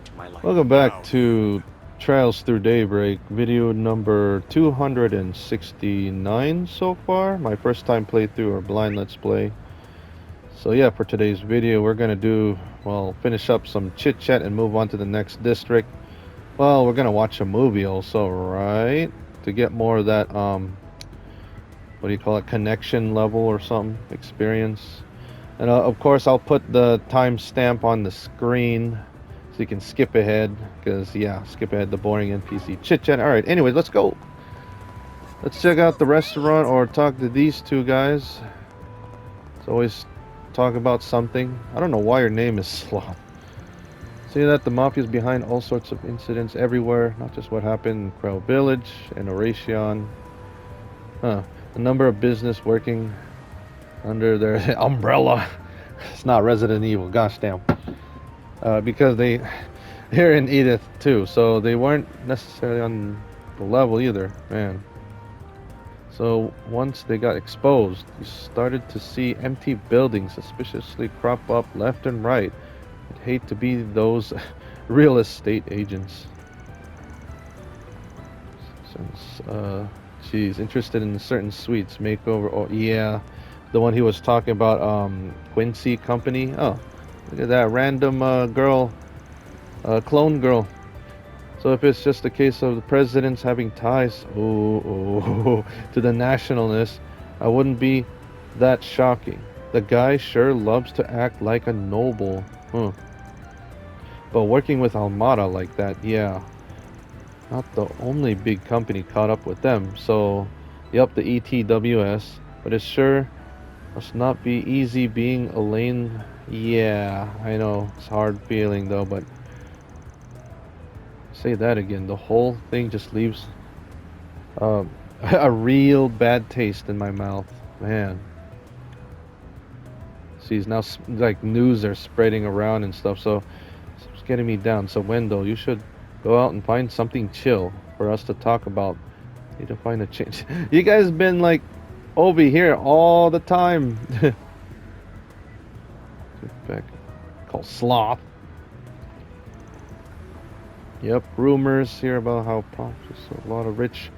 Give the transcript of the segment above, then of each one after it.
into my life. Welcome back to Trials Through Daybreak, video number 269 so far. My first time playthrough or blind let's play. So yeah, for today's video we're gonna do, well, finish up some chit chat and move on to the next district. Well, we're gonna watch a movie also, right? To get more of that, what do you call it, connection level or something, experience. And of course I'll put the timestamp on the screen so you can skip ahead, because yeah, skip ahead the boring NPC chit chat. Alright, anyway, let's go. Let's check out the restaurant or talk to these two guys. It's always talk about something. I don't know why your name is Sloth. See that the Mafia's behind all sorts of incidents everywhere, not just what happened in Crow Village and Oracion. A number of business working under their umbrella. It's not Resident Evil, gosh damn. Because they're in Edith too, so they weren't necessarily on the level either, man. So once they got exposed, you started to see empty buildings suspiciously crop up left and right. I'd hate to be those real estate agents. Since, geez, interested in certain suites, makeover, oh yeah, the one he was talking about, Quincy Company. Oh, look at that random girl, clone girl. So if it's just a case of the presidents having ties, to the nationalists, I wouldn't be that shocking. The guy sure loves to act like a noble. But working with Almada like that, yeah. Not the only big company caught up with them. So, yep, the ETWS. But it sure must not be easy being Elaine. Yeah, I know. It's hard feeling though, but say that again. The whole thing just leaves a real bad taste in my mouth. Man. See, now like news are spreading around and stuff, so it's getting me down. So Wendell, you should go out and find something chill for us to talk about. Need to find a change. You guys been like over here all the time. Back. Called Sloth. Yep, rumors here about how just a lot of rich.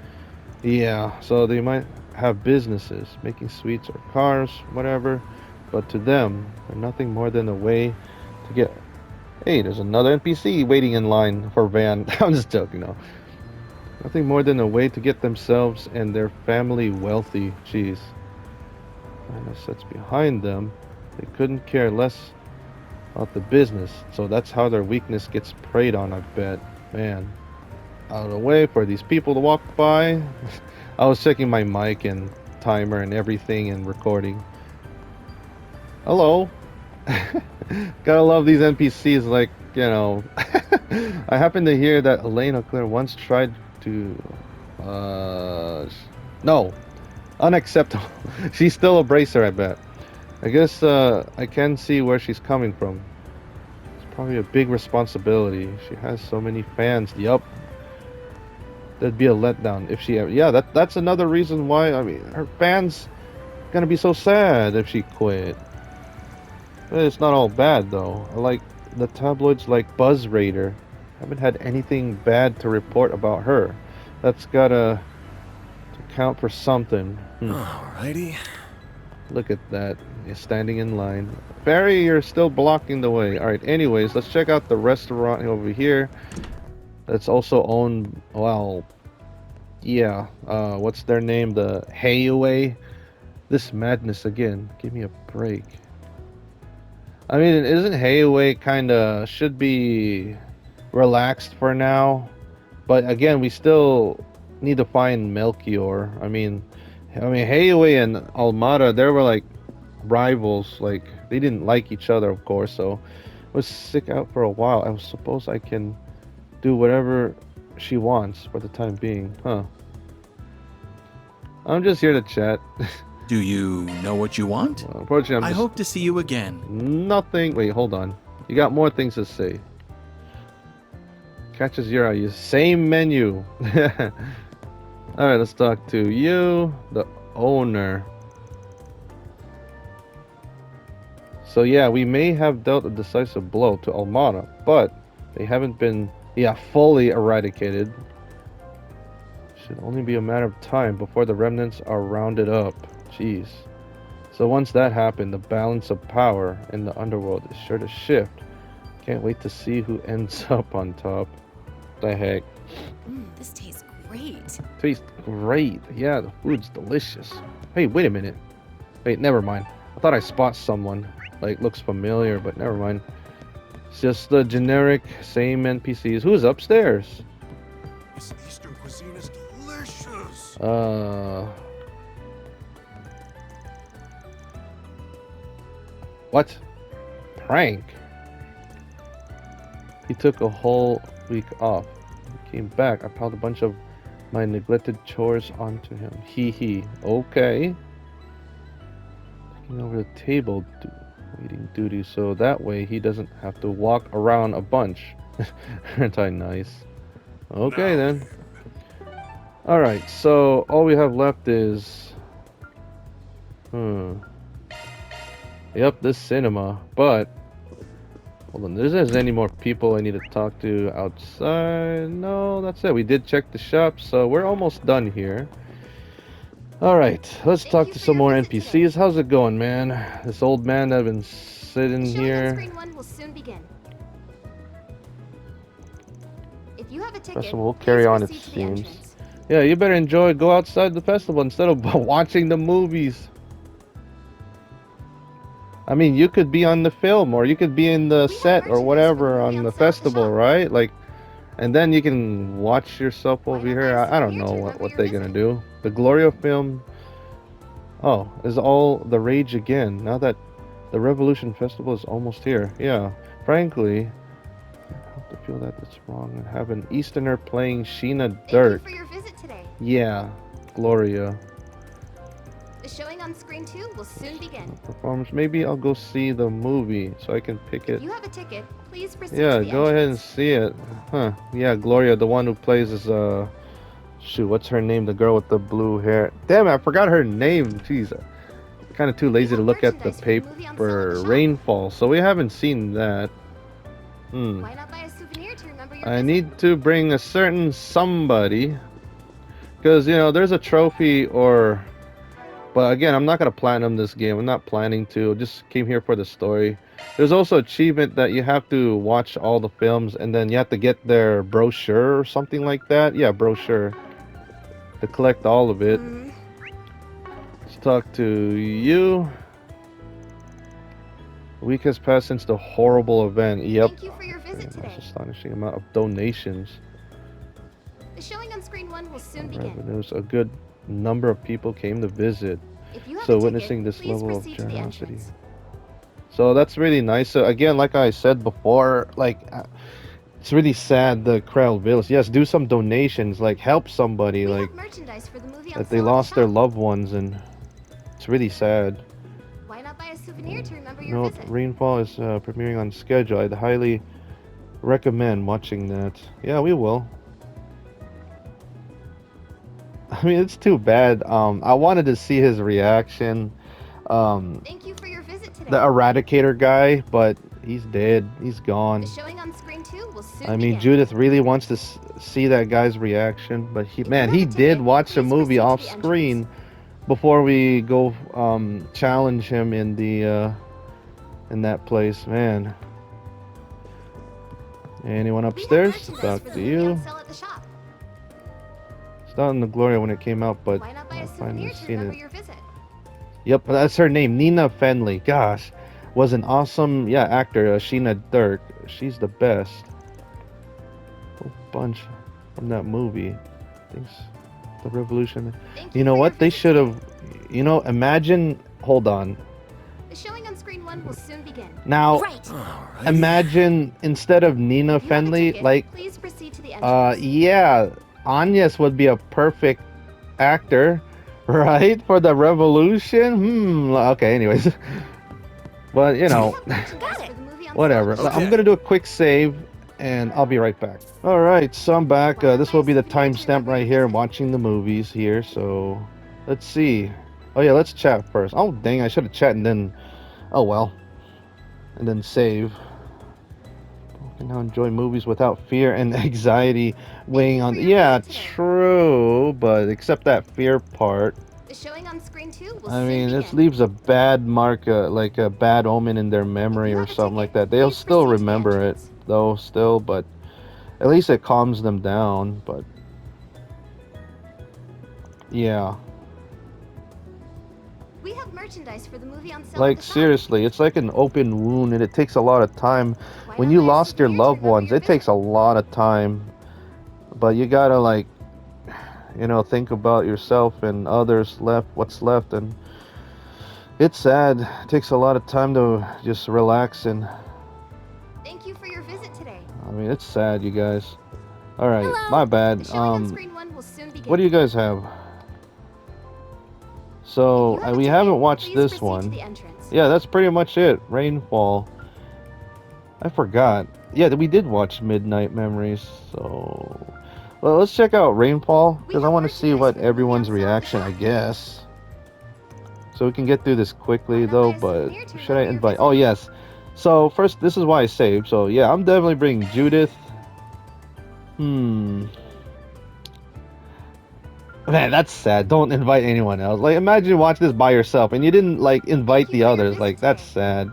Yeah, so they might have businesses making sweets or cars, whatever, but to them, they're nothing more than a way to get. Hey, there's another NPC waiting in line for van. I'm just joking, no. Nothing more than a way to get themselves and their family wealthy. Jeez. And that's behind them. They couldn't care less about the business, so that's how their weakness gets preyed on, I bet. Man. Out of the way for these people to walk by. I was checking my mic and timer and everything and recording. Hello. Gotta love these NPCs, like, you know. I happen to hear that Elena Claire once tried to no, unacceptable. She's still a bracer, I bet. I guess I can see where she's coming from. It's probably a big responsibility. She has so many fans. Yup. That'd be a letdown if she ever. Yeah, that's another reason why. I mean, her fans gonna be so sad if she quit. But it's not all bad though. I like the tabloids like Buzz Raider. Haven't had anything bad to report about her. That's gotta count for something. Alrighty. Look at that. You're standing in line. Barry, you're still blocking the way. Alright, anyways, let's check out the restaurant over here. That's also owned, well, yeah, what's their name? The Hayaway? This madness again. Give me a break. I mean, isn't Hayaway kinda, should be relaxed for now? But again, we still need to find Melchior. I mean, Hayaway and Almada, they were like rivals. Like, they didn't like each other, of course, so I was sick out for a while. I suppose I can do whatever she wants for the time being, huh? I'm just here to chat. Do you know what you want? Well, unfortunately, I hope to see you again. Nothing. Wait, hold on. You got more things to say. Catches your eye. Same menu. Alright, let's talk to you, the owner. So yeah, we may have dealt a decisive blow to Almada, but They haven't been, yeah, fully eradicated. Should only be a matter of time before the remnants are rounded up. Jeez. So once that happened, the balance of power in the underworld is sure to shift. Can't wait to see who ends up on top. The heck? This tastes great. Tastes great. Yeah, the food's delicious. Hey, wait a minute. Wait, never mind. I thought I spot someone. Like, looks familiar, but never mind. It's just the generic same NPCs. Who's upstairs? This Eastern cuisine is delicious. What? Prank? He took a whole week off. He came back. I piled a bunch of my neglected chores onto him. Hee hee. Okay. Taking over the table, waiting duty, so that way he doesn't have to walk around a bunch. Aren't I nice? Okay then. Alright, so all we have left is... Yep, this cinema, but... Hold on, there's any more people I need to talk to outside? No, that's it. We did check the shop, so we're almost done here. Alright, let's talk to some more NPCs. How's it going, man? This old man that I've been sitting here. Screen 1 will soon begin. If you have a ticket, Festival will carry on, it proceed to the seems. entrance. Yeah, you better enjoy. Go outside the festival instead of watching the movies. I mean, you could be on the film, or you could be in the set or whatever on the festival, right? Like, and then you can watch yourself over here. I don't know what they're gonna do. The Gloria film, oh, is all the rage again. Now that the Revolution Festival is almost here. Yeah, frankly, I have to feel that it's wrong and have an Easterner playing Sheena Dirk. Thank you for your visit today. Yeah, Gloria. The showing on screen 2 will soon begin. Performance. Maybe I'll go see the movie so I can pick it. If you have a ticket, please proceed Yeah, to the go ahead and entrance. see it. Huh. Yeah, Gloria, the one who plays is shoot, what's her name? The girl with the blue hair. Damn it, I forgot her name. Jeez. Kind of too lazy to look at the Merchandise for the movie on sale at paper. the shop. Rainfall. So we haven't seen that. Why not buy a souvenir to remember your I visit? need to bring a certain somebody, because you know there's a trophy or. But again, I'm not gonna platinum this game. I'm not planning to. Just came here for the story. There's also achievement that you have to watch all the films and then you have to get their brochure or something like that. Yeah, brochure. To collect all of it. Let's talk to you. A week has passed since the horrible event. Yep. Thank you for your visit That's today. astonishing amount of donations. The showing on screen 1 will soon begin. Revenues. A good number of people came to visit. If you have So a ticket, witnessing this please level of proceed to the generosity. entrance. So that's really nice. So again, like I said before, like it's really sad the crowd village. Yes, do some donations, like help somebody, We like have merchandise for the movie on that they sale at the lost their shop. loved ones, and it's really sad. Why not buy a souvenir to remember You your know, visit? Rainfall is premiering on schedule. I'd highly recommend watching that. Yeah, we will. I mean, it's too bad. I wanted to see his reaction. Thank you for your visit today. The Eradicator guy, but he's dead. He's gone. The showing on screen 2 will soon I mean, begin. Judith really wants to see that guy's reaction, but he, If man, you he have a did ticket, watch the please movie proceed to off the screen before we go challenge him in the in that place, man. Anyone We have upstairs? merchandise Talk for the to movie you. on sale at the shop. It's not in the Gloria when it came out, but Why not buy I a finally souvenir to seen remember it. your visit? Yep, that's her name, Nina Fenley. Gosh, was an awesome, yeah, actor, Sheena Dirk. She's the best. Whole bunch from that movie. Thanks, the Revolution. Thank You know for what? your They visit should today. have. You know, imagine. Hold on. The showing on screen 1 will soon begin. Now, Right. Alrighty. imagine instead of Nina If you have a Fenley, ticket, like, please proceed to the entrance. yeah, Agnes would be a perfect actor, right, for the Revolution. Okay, anyways. But you know. We have merchandise for the movie on Whatever. sale at the I'm Okay. gonna do a quick save, and I'll be right back. All right, so I'm back. This will be the timestamp right here, watching the movies here. So, let's see. Oh yeah, let's chat first. Oh dang, I should have chat and then. Oh well. And then save. can now enjoy movies without fear and anxiety weighing you on. for your Yeah, visit today. true, but except that fear part. The showing on screen 2 will I soon mean, this begin. leaves a bad mark, like a bad omen in their If memory you or have a something like ticket, that. They'll please still proceed to the remember it, entrance. though, still, but at least it calms them down. But yeah, We have merchandise for the movie on sale at like the shop. seriously, it's like an open wound, and it takes a lot of time. Why When not you buy a lost your souvenir to loved remember ones, your it takes visit? a lot of time. But you gotta like, think about yourself and others left, what's left, and it's sad. It takes a lot of time to just relax, and Thank you for your visit today. I mean, it's sad, you guys. All right, Hello. my The bad. showing on screen 1 will soon begin. What do you guys have? If So you have a we ticket, haven't watched please this proceed to one. the entrance. Yeah, that's pretty much it. Rainfall. I forgot. Yeah, we did watch Midnight Memories. So, well, let's check out Rainfall We because I have want to see merchandise what for the movie everyone's on sale at the reaction, I shop. guess. So we can get through this quickly Why not though. buy a But souvenir to should I remember your invite? visit? Oh yes. So first, this is why I saved. So yeah, I'm definitely bringing Judith. Hmm. Man, that's sad. Don't invite anyone else. Like, imagine you watch this by yourself and you didn't like invite Thank you the for your others. visit Like, that's today. sad.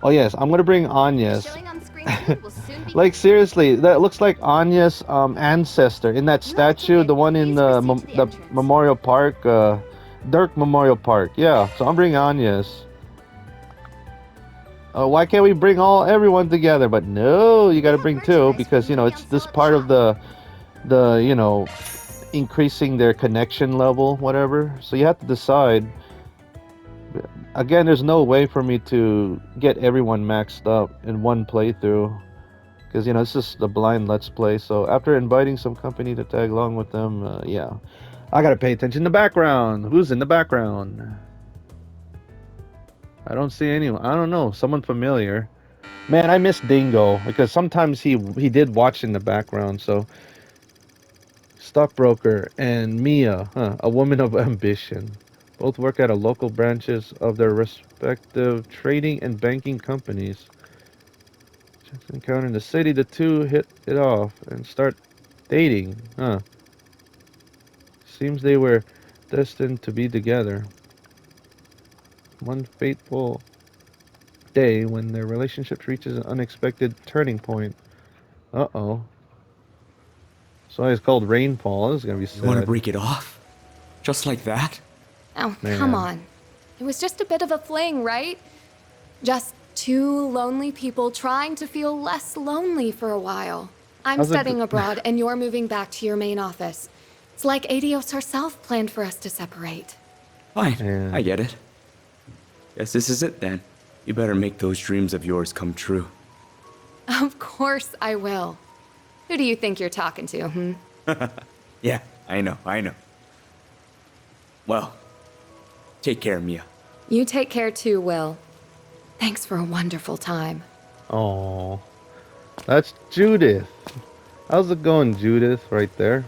Oh yes, I'm gonna bring The Anya's. showing on screen 2 will soon begin. Like seriously, that looks like Anya's ancestor in that If you have a statue, the ticket, one in please proceed to the the entrance. Memorial Park, Dirk Memorial Park. Yeah, so I'm bringing Anya's. Why can't we bring everyone together? But no, you We got to have bring two merchandise for because the movie it's on this sale at the part of shop. the increasing their connection level, whatever. So you have to decide. Again, there's no way for me to get everyone maxed up in one playthrough because it's just a blind let's play. So after inviting some company to tag along with them, yeah, I gotta pay attention to the background. Who's in the background? I don't see anyone. I don't know. Someone familiar. Man, I miss Dingo because sometimes he did watch in the background. So stockbroker and Mia, a woman of ambition, both work at a local branches of their respective trading and banking companies. Just encounter in the city, the two hit it off and start dating. Seems they were destined to be together. One fateful day when their relationship reaches an unexpected turning point. Uh-oh. So it's called Rainfall. This is gonna be You want to sad. break it off? Just like that? Oh, come Man. on. It was just a bit of a fling, right? Just two lonely people trying to feel less lonely for a while. I'm How's it studying abroad and you're moving back to your main office. It's like Adios herself planned for us to separate. Fine, Yeah. I get it. Guess this is it then. You better make those dreams of yours come true. Of course I will. Who do you think you're talking to, Yeah, I know. Well, take care, Mia. You take care too, Will. Thanks for a wonderful time. Oh, that's Judith. How's it going, Judith? Right there.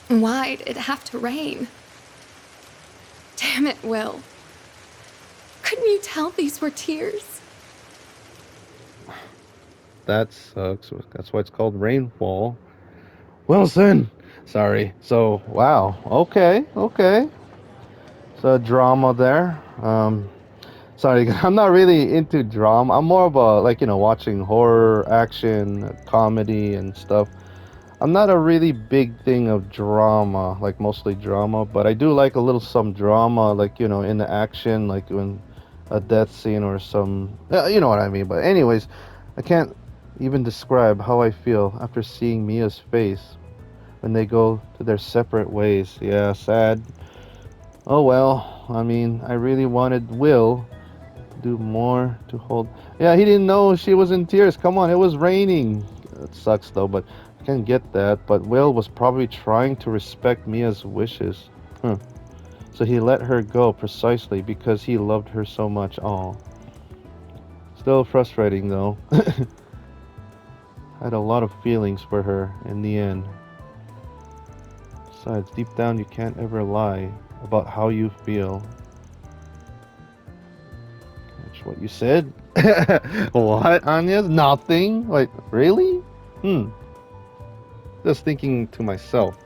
Why'd it have to rain? Damn it, Will. Couldn't you tell these were tears? That sucks. That's why it's called Rainfall. Wilson. Sorry. So wow. Okay. So drama there. Sorry, I'm not really into drama. I'm more of a watching horror, action, comedy, and stuff. I'm not a really big thing of drama, like mostly drama, but I do like a little some drama, like in the action, like when a death scene or some, you know what I mean. But anyways, I can't even describe how I feel after seeing Mia's face when they go to their separate ways. Yeah, sad. Oh well. I mean, I really wanted Will do more to hold. Yeah, he didn't know she was in tears. Come on, it was raining. It sucks though, but I can get that. But Will was probably trying to respect Mia's wishes. So he let her go precisely because he loved her so much. Oh, still frustrating though. Had a lot of feelings for her in the end. Besides, deep down you can't ever lie about how you feel. what you said. What, Anya? Nothing? Like, really? Just thinking to myself.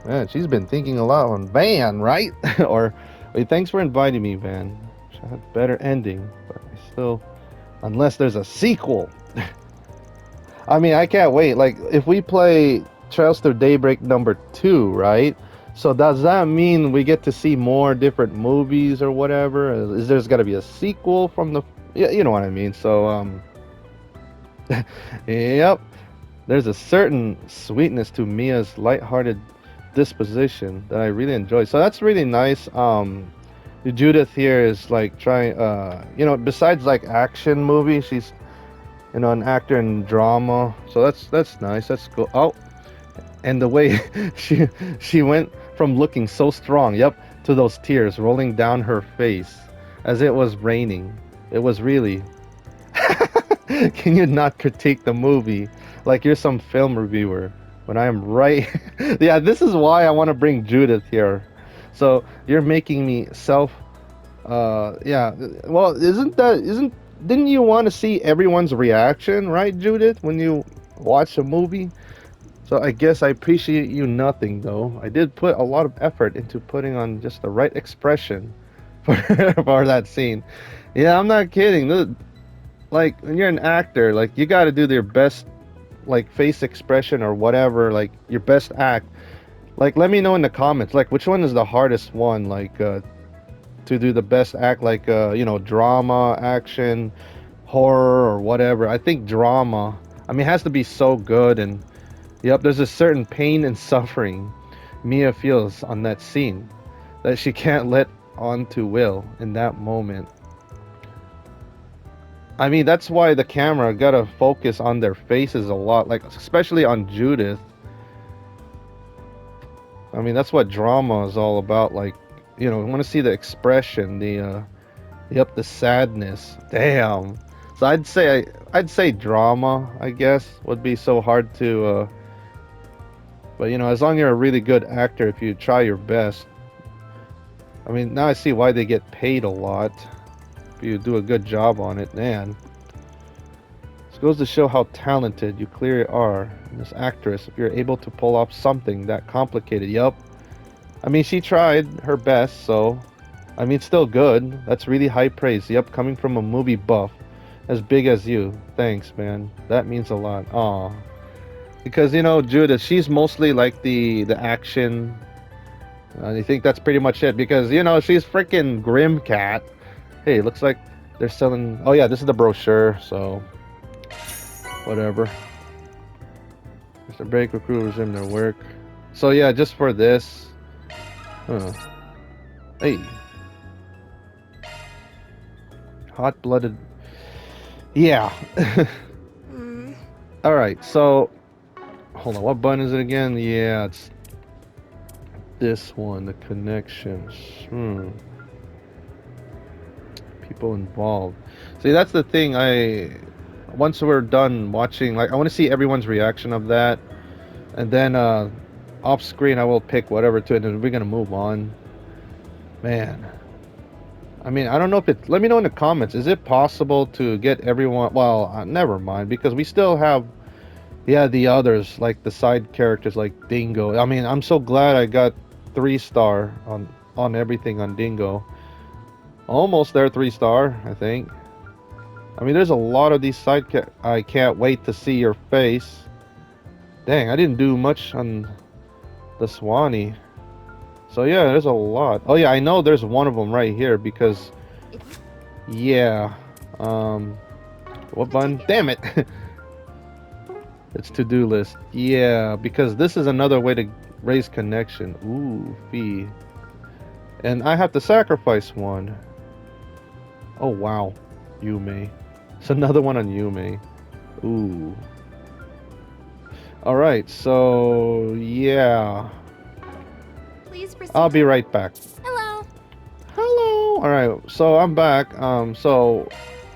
Man, she's been thinking a lot on Van, right? Or, wait, thanks for inviting me, Van. Should have better ending, but I still, unless there's a sequel. I mean, I can't wait. Like, if we play Trails Through Daybreak #2, right? So does that mean we get to see more different movies or whatever? Is there's got to be a sequel from the? Yeah, you know what I mean. So yep. There's a certain sweetness to Mia's lighthearted disposition that I really enjoy. So that's really nice. Judith here is like trying. You know, besides like action movies, she's an actor in drama. So that's nice. That's cool. Oh, and the way she went from looking so strong, yep, to those tears rolling down her face as it was raining. It was really. Can you not critique the movie like you're some film reviewer when I am right? Yeah, this is why I want to bring Judith here. So you're making me yeah. Well, didn't you want to see everyone's reaction, right, Judith, when you watch a movie? So I guess I appreciate you nothing, though. I did put a lot of effort into putting on just the right expression for that scene. Yeah, I'm not kidding. Like, when you're an actor, like, you got to do your best, like, face expression or whatever, like, your best act. Like, let me know in the comments, like, which one is the hardest one, like, to do the best act, like, drama, action, horror, or whatever. I think drama, I mean, it has to be so good, and yep, there's a certain pain and suffering Mia feels on that scene that she can't let on to Will in that moment. I mean, that's why the camera gotta focus on their faces a lot, like especially on Judith. I mean, that's what drama is all about. Like, you know, I want to see the expression, the sadness. Damn. So I'd say drama, I guess, would be so hard to. But you know, as long as you're a really good actor, if you try your best. I mean, now I see why they get paid a lot. If you do a good job on it, man. This goes to show how talented you clearly are in this actress if you're able to pull off something that complicated. Yup. I mean, she tried her best, so I mean, still good. That's really high praise. Yup, coming from a movie buff as big as you. Thanks, man. That means a lot. Aw. Because, you know, Judith, she's mostly like the action. I think that's pretty much it. Because, you know, she's freaking Grim Cat. Hey, looks like they're selling... Oh, yeah, this is the brochure, so... Whatever. Mr. Baker crew resume their work. So, yeah, just for this... Hey. Hot-blooded... Yeah. Alright, so... Hold on, what button is it again? Yeah, it's... this one, the connections. People involved. See, that's the thing. Once we're done watching, like, I want to see everyone's reaction of that, and then off screen I will pick whatever to, and then we're gonna move on. Man, I mean, I don't know if it. Let me know in the comments. Is it possible to get everyone? Well, never mind, because we still have, yeah, the others, like the side characters, like Dingo. I mean, I'm so glad I got 3-star on everything on Dingo. Almost there, 3-star, I think. I mean, there's a lot of these side I can't wait to see your face. Dang, I didn't do much on the Swanee. So yeah, there's a lot. Oh yeah, I know there's one of them right here because... Yeah. What button? Damn it! It's to-do list. Yeah, because this is another way to raise connection. Ooh, fee. And I have to sacrifice one. Oh wow, Yume. It's another one on Yume. Ooh. Alright, so yeah. Please proceed. I'll be right back. Hello. Hello. Alright, so I'm back. So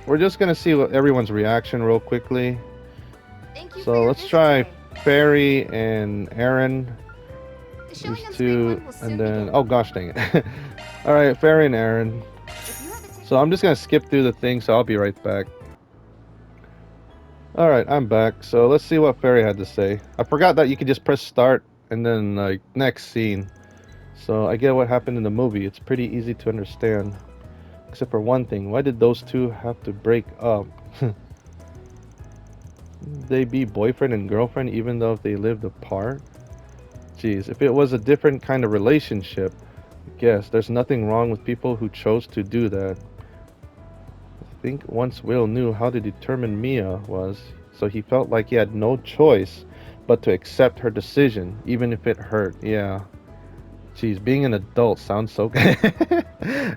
we're just gonna see what everyone's reaction real quickly. Thank you for So your let's visit try today. Fairy and Aaron. The showing These on screen two, one will soon and then begin. oh gosh dang it. Alright, Fairy and Aaron. If you have a ticket So I'm just gonna skip through the thing, so I'll be right back. Alright, I'm back. So let's see what Fairy had to say. I forgot that you could just press start and then like next scene. So I get what happened in the movie. It's pretty easy to understand. Except for one thing. Why did those two have to break up? They be boyfriend and girlfriend even though they lived apart? Jeez, if it was a different kind of relationship, I guess there's nothing wrong with people who chose to do that. I think once Will knew how to determine Mia was, so he felt like he had no choice but to accept her decision, even if it hurt. Yeah. Jeez, being an adult sounds so good.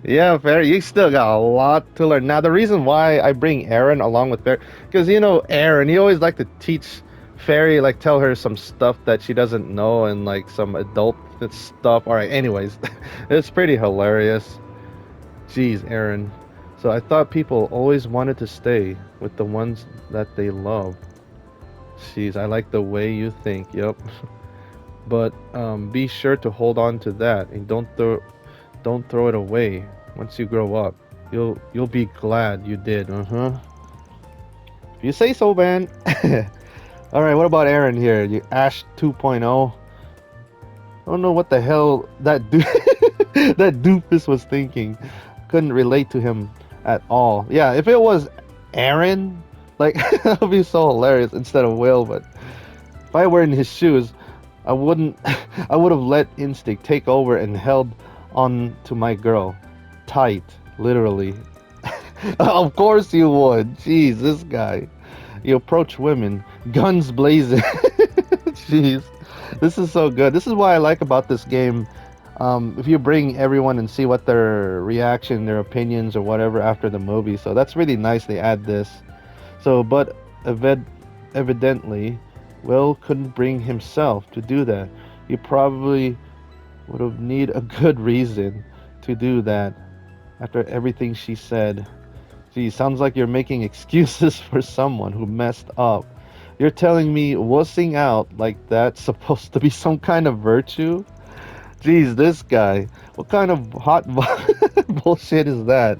Yeah, Fair, you still got a lot to learn. Now, the reason why I bring Aaron along with Fair, because you know Aaron, he always like to teach Fairy, like tell her some stuff that she doesn't know and like some adult stuff. All right, anyways, it's pretty hilarious. Jeez, Aaron. So I thought people always wanted to stay with the ones that they love. Jeez, I like the way you think. Yep. But be sure to hold on to that and don't throw it away. Once you grow up, you'll be glad you did. If you say so, man. All right, what about Aaron here? You Ash 2.0. I don't know what the hell that that doofus was thinking. Couldn't relate to him at all. Yeah, if it was Aaron, like that would be so hilarious instead of Will. But if I were in his shoes, I would have let instinct take over and held on to my girl tight, literally. Of course you would. Jeez, this guy. You approach women, guns blazing. Jeez, this is so good. This is what I like about this game. If you bring everyone and see what their reaction, their opinions or whatever after the movie, so that's really nice they add this. So, but evidently Will couldn't bring himself to do that. He probably would have need a good reason to do that after everything she said. Gee, sounds like you're making excuses for someone who messed up. You're telling me wussing out like that's supposed to be some kind of virtue? Jeez, this guy. What kind of hot bullshit is that?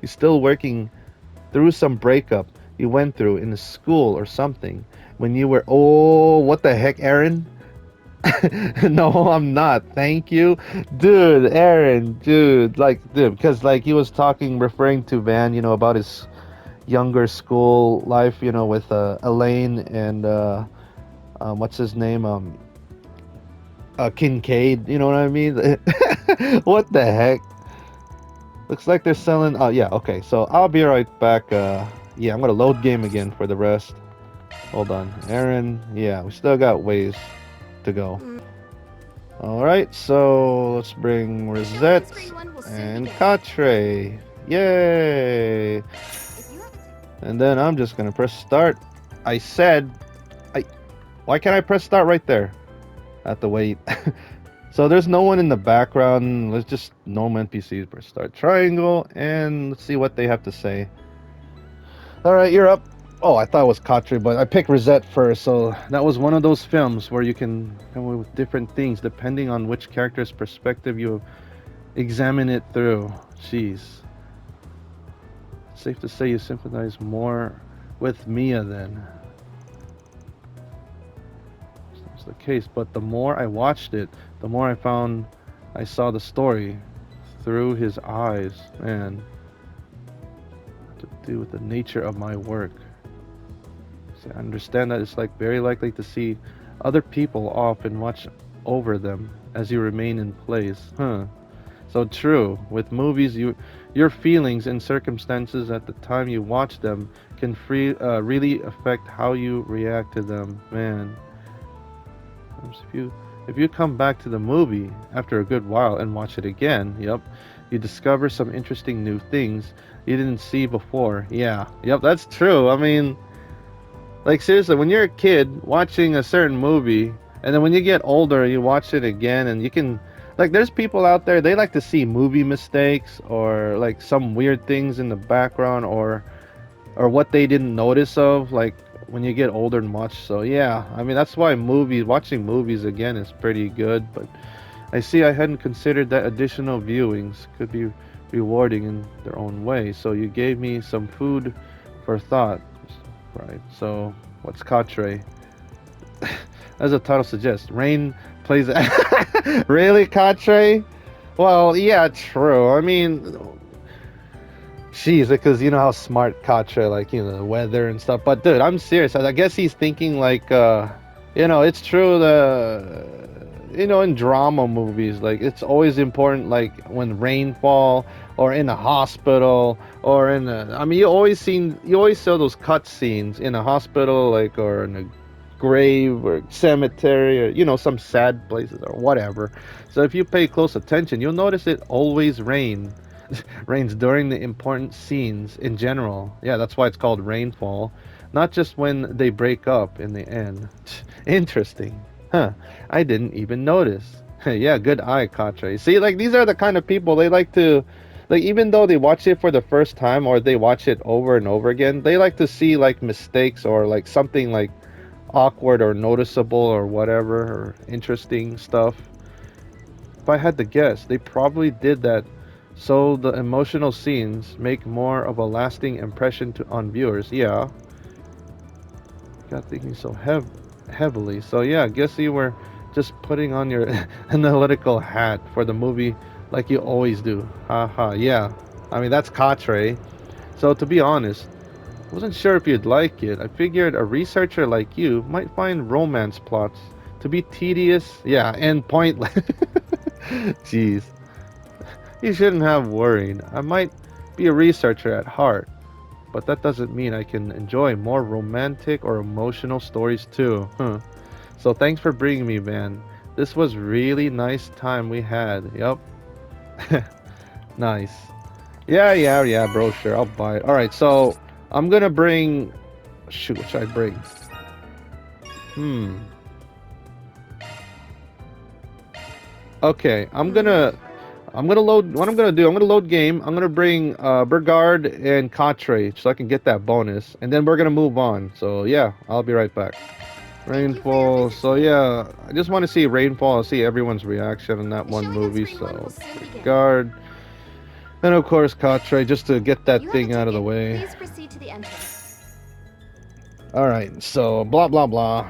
He's still working through some breakup you went through in school or something. When you were, oh, what the heck, Aaron? No, I'm not. Thank you. Dude, Aaron, dude, because like he was referring to Van, you know, about his younger school life, you know, with Elaine and what's his name? Kincaid, you know what I mean? What the heck? Looks like they're selling, oh yeah, okay, so I'll be right back. Yeah, I'm gonna load game again for the rest. Hold on, Aaron. Yeah, we still got ways to go. Alright, so let's bring Rosette and Katre. Yay! And then I'm just gonna press start. I said, why can't I press start right there? I have to wait. So there's no one in the background. Let's just normal NPCs. Press start triangle and let's see what they have to say. Alright, you're up. Oh, I thought it was Katre, but I picked Rosette first, so that was one of those films where you can come up with different things depending on which character's perspective you examine it through. Jeez. It's safe to say you sympathize more with Mia then. That's the case, but the more I watched it, the more I found I saw the story through his eyes. Man, to do with the nature of my work. I understand that it's like very likely to see other people off and watch over them as you remain in place. So true. With movies, your feelings and circumstances at the time you watch them can really affect how you react to them. Man, if you come back to the movie after a good while and watch it again, yep, you discover some interesting new things you didn't see before. Yeah, yep, that's true. I mean, like seriously, when you're a kid watching a certain movie and then when you get older you watch it again and you can, like, there's people out there, they like to see movie mistakes or like some weird things in the background or what they didn't notice of, like when you get older and watch. So yeah, I mean that's why watching movies again is pretty good. But I see I hadn't considered that additional viewings could be rewarding in their own way. So you gave me some food for thought, right? So what's Katre? As the title suggests, Rain plays. Really, Katre? Well, yeah, true. I mean, jeez, because you know how smart Katre, like, you know, the weather and stuff. But dude, I'm serious. I guess he's thinking like, you know, it's true. You know, in drama movies, like, it's always important, like when rainfall or in a hospital or in a, I mean, you always saw those cut scenes in a hospital, like, or in a grave or cemetery, or, you know, some sad places or whatever. So if you pay close attention, you'll notice it always rains during the important scenes in general. Yeah, that's why it's called rainfall, not just when they break up in the end. Interesting. Huh, I didn't even notice. Yeah, good eye, Katre. See, like, these are the kind of people, they like to, like, even though they watch it for the first time or they watch it over and over again, they like to see, like, mistakes or, like, something, like, awkward or noticeable or whatever, or interesting stuff. If I had to guess, they probably did that so the emotional scenes make more of a lasting impression on viewers. Yeah. Got thinking so heavily. So yeah, I guess you were just putting on your analytical hat for the movie like you always do. Haha, yeah. I mean, that's Katre. So to be honest, I wasn't sure if you'd like it. I figured a researcher like you might find romance plots to be tedious, yeah, and pointless. Jeez. You shouldn't have worried. I might be a researcher at heart, but that doesn't mean I can enjoy more romantic or emotional stories too. Huh. So thanks for bringing me, Van. This was really nice time we had. Yup. Nice. Yeah, bro, sure, I'll buy it. Alright, so I'm gonna bring... Shoot, what should I bring? Okay, I'm gonna load, what I'm gonna do, I'm gonna load game. I'm gonna bring Burgard and Katre so I can get that bonus, and then we're gonna move on. So yeah, I'll be right back. Rainfall, so yeah, I just want to see Rainfall, see everyone's reaction in that one movie. So Burgard, and of course Katre, just to get that thing out of the way. Please proceed to the entrance. Alright, so blah blah blah.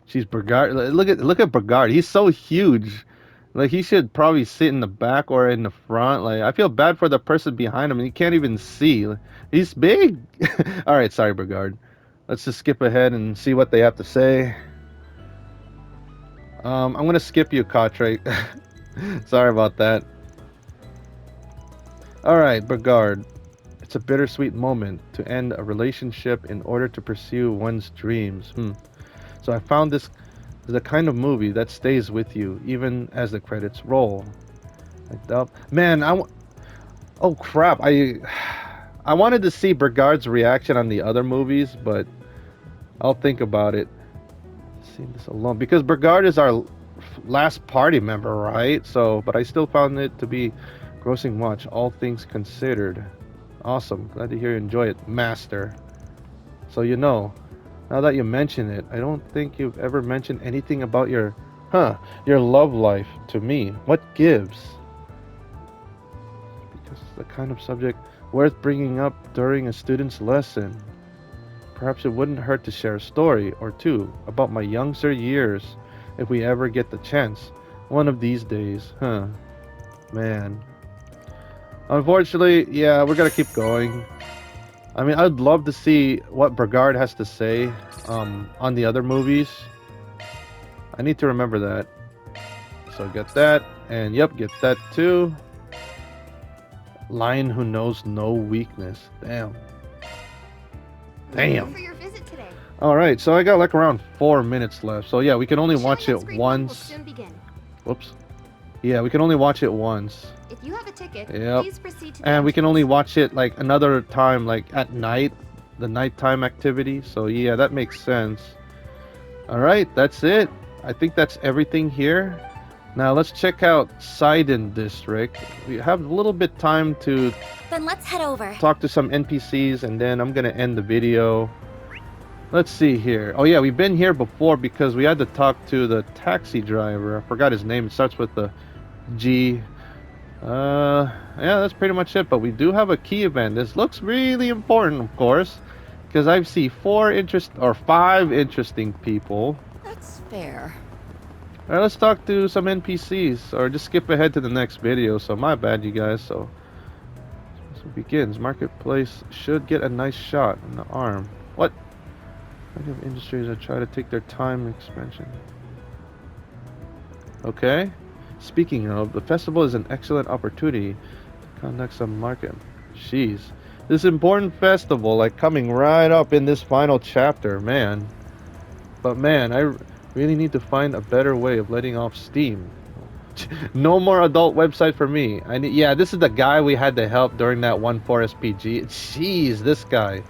She's Burgard. Look at Burgard. He's so huge. Like, he should probably sit in the back or in the front. Like, I feel bad for the person behind him. And he can't even see. He's big. All right, sorry, Burgard. Let's just skip ahead and see what they have to say. I'm gonna skip you, Katre. Sorry about that. All right, Burgard. It's a bittersweet moment to end a relationship in order to pursue one's dreams. So I found this is the kind of movie that stays with you even as the credits roll. Man, oh crap! I wanted to see Burgard's reaction on the other movies, but I'll think about it. Seeing this alone because Burgard is our last party member, right? So, but I still found it to be grossing watch, all things considered. Awesome, glad to hear you enjoy it, Master. So you know. Now that you mention it, I don't think you've ever mentioned anything about your love life to me. What gives? Because it's the kind of subject worth bringing up during a student's lesson. Perhaps it wouldn't hurt to share a story or two about my younger years if we ever get the chance. One of these days, man. Unfortunately, yeah, we're gonna keep going. I mean, I'd love to see what Burgard has to say on the other movies. I need to remember that. So get that, and yep, get that too. Lion who knows no weakness. Damn. Thank you for your visit today. All right, so I got like around 4 minutes left. So yeah, we can only watch it Will once. soon begin. Whoops. Yeah, we can only watch it once. If you have a ticket, Yep. please proceed to the And we can entrance. only watch it like another time, like at night, the nighttime activity. So yeah, that makes sense. All right, that's it. I think that's everything here. Now let's check out Sidon District. We have a little bit time to Then let's head over. talk to some NPCs, and then I'm gonna end the video. Let's see here. Oh yeah, we've been here before because we had to talk to the taxi driver. I forgot his name. It starts with the G. Yeah, that's pretty much it. But we do have a key event. This looks really important, of course, because I see 5 interesting people. That's fair. All right, let's talk to some NPCs, or just skip ahead to the next video. So my bad, you guys. So it begins. Marketplace should get a nice shot in the arm. What? I have industries that try to take their time in expansion. Okay. Speaking of, the festival is an excellent opportunity to conduct some market. Jeez. This important festival, like, coming right up in this final chapter, man. But man, I really need to find a better way of letting off steam. No more adult website for me. Yeah, this is the guy we had to help during that 1.4 SPG. Jeez, this guy.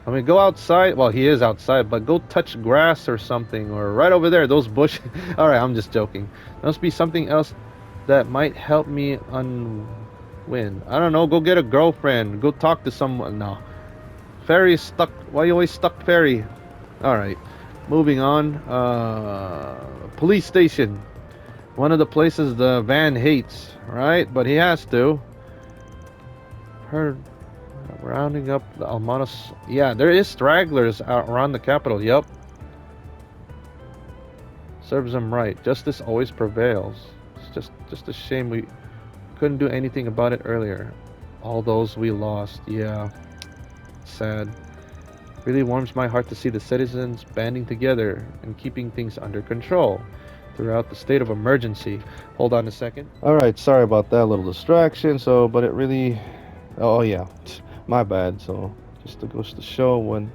I mean, go outside. Well, he is outside, but go touch grass or something. Or right over there, those bushes. Alright, I'm just joking. There must be something else that might help me win. I don't know, go get a girlfriend. Go talk to someone. No. Ferry is stuck. Why you always stuck, Ferry? Alright. Moving on. Police station. One of the places the van hates, right? But he has to. Heard rounding up the Almanas. Yeah, there is stragglers around the capital. Yep. Serves them right. Justice always prevails. It's just a shame we couldn't do anything about it earlier. All those we lost. Yeah. Sad. Really warms my heart to see the citizens banding together and keeping things under control throughout the state of emergency. Hold on a second. Alright, sorry about that little distraction. So, but it really... Oh yeah, my bad. So, just to goes to show when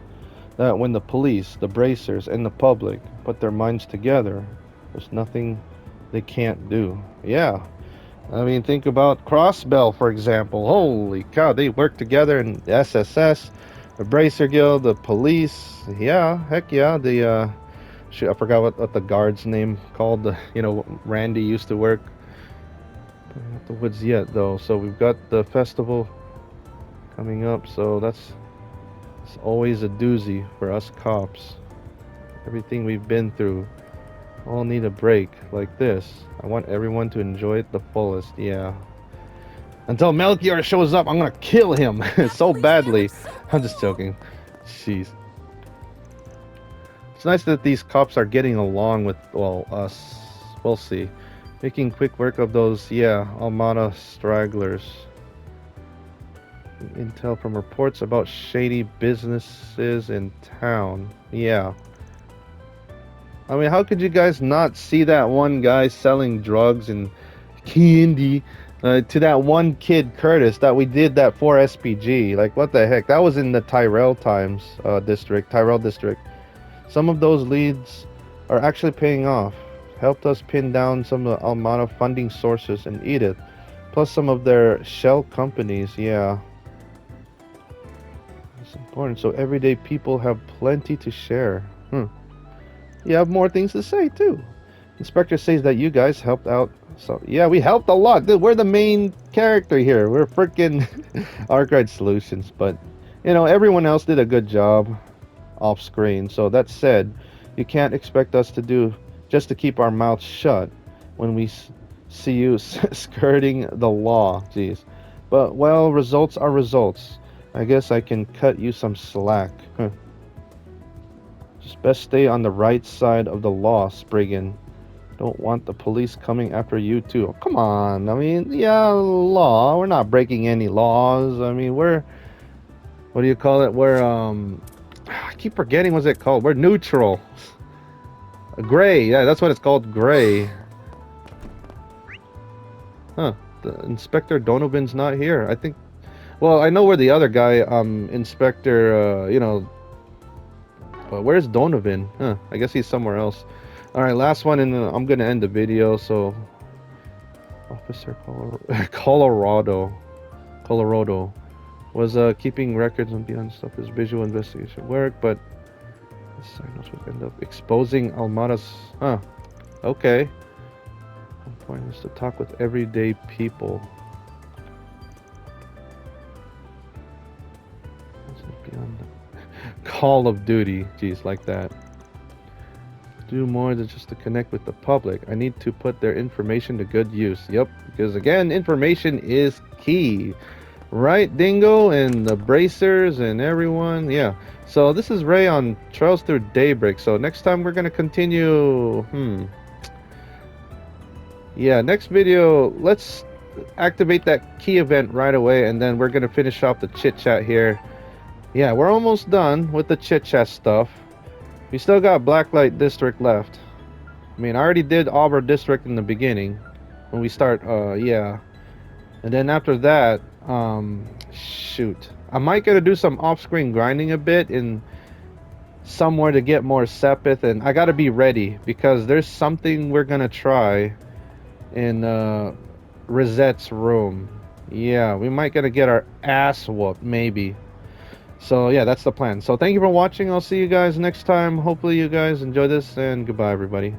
the police, the bracers, and the public put their minds together, there's nothing they can't do. Yeah. I mean, think about Crossbell, for example. Holy cow, they work together in the SSS, the Bracer Guild, the police. Yeah, heck yeah. The shoot, I forgot what the guard's name called. You know, Randy used to work. Not the woods yet though. So we've got the festival coming up. So it's always a doozy for us cops. Everything we've been through. All need a break like this. I want everyone to enjoy it the fullest. Yeah. Until Melchior shows up, I'm gonna kill him so badly. I'm just joking. Jeez. It's nice that these cops are getting along with, well, us. We'll see. Making quick work of those, yeah, Almana stragglers. Intel from reports about shady businesses in town. Yeah. I mean, how could you guys not see that one guy selling drugs and candy to that one kid, Curtis, that we did that for SPG? Like, what the heck? That was in the Tyrell district. Some of those leads are actually paying off. Helped us pin down some of the Almana funding sources and Edith. Plus some of their shell companies, yeah. It's important, so everyday people have plenty to share. You have more things to say too. Inspector says that you guys helped out. So yeah, we helped a lot. Dude, we're the main character here. We're freaking Arcade Solutions. But you know, everyone else did a good job off screen. So that said, you can't expect us to do just to keep our mouths shut when we see you skirting the law. Jeez. But well, results are results. I guess I can cut you some slack. Just best stay on the right side of the law, Spriggan. Don't want the police coming after you too. Oh, come on. I mean, yeah, law. We're not breaking any laws. I mean, we're... What do you call it? We're, I keep forgetting what's it called. We're neutral. Gray. Yeah, that's what it's called. Gray. Huh. The Inspector Donovan's not here. I think... Well, I know where the other guy, Inspector, you know... But where's Donovan? Huh. I guess he's somewhere else. Alright, last one, and I'm gonna end the video. So, Officer Colorado was keeping records on beyond stuff his visual investigation work, but this signals would end up exposing Almada's. Huh. Okay. One point is to talk with everyday people. Beyond Call of Duty, jeez, like that. do more than just to connect with the public. I need to put their information to good use. Yep, because again, information is key. Right, Dingo and the Bracers and everyone. Yeah. So this is Ray on Trails Through Daybreak. So next time we're going to continue. Yeah, next video, let's activate that key event right away, and then we're going to finish off the chit-chat here. Yeah, we're almost done with the chit-chat stuff. We still got Blacklight District left. I mean, I already did Auburn District in the beginning when we start, yeah. And then after that, shoot. I might gotta do some off-screen grinding a bit in somewhere to get more Sepith, and I gotta be ready because there's something we're gonna try in Rosette's room. Yeah, we might gotta get our ass whooped, maybe. So yeah, that's the plan. So thank you for watching. I'll see you guys next time. Hopefully you guys enjoy this, and goodbye everybody.